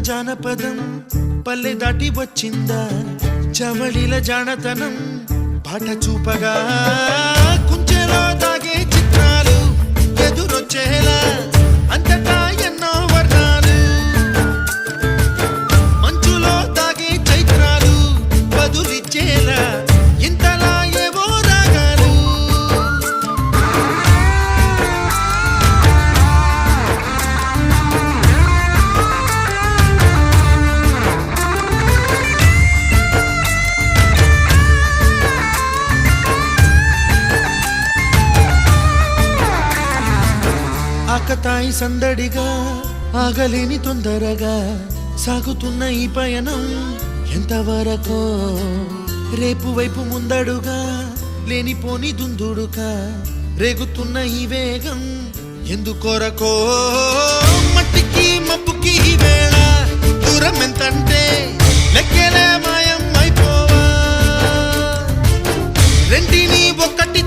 జానపదం పల్లె దాటి వచ్చిందా చవళిల జానతనం పాట చూపగా కుంచెలో దాగే చిత్రాలు ఎదురొచ్చేలా అంతటా ఎన్నో వర్ణాలు మంచులో దాగే చైత్రాలు బదులిచ్చేలా ఇంతలా ఏవో రాగాలు ఆకతాయి సందడిగా ఆగలేని తొందరగా సాగుతున్న ఈ పయనం ఎంతవరకో రేపు వైపు ముందడుగా లేనిపోని దుందుడుగా రేగుతున్న ఈ వేగం ఎందుకొరకో మట్టికి మబ్బుకి వేళ దూరం ఎంతంటే లెక్కలే మాయం అయిపోవా రెంటిని ఒక్కటి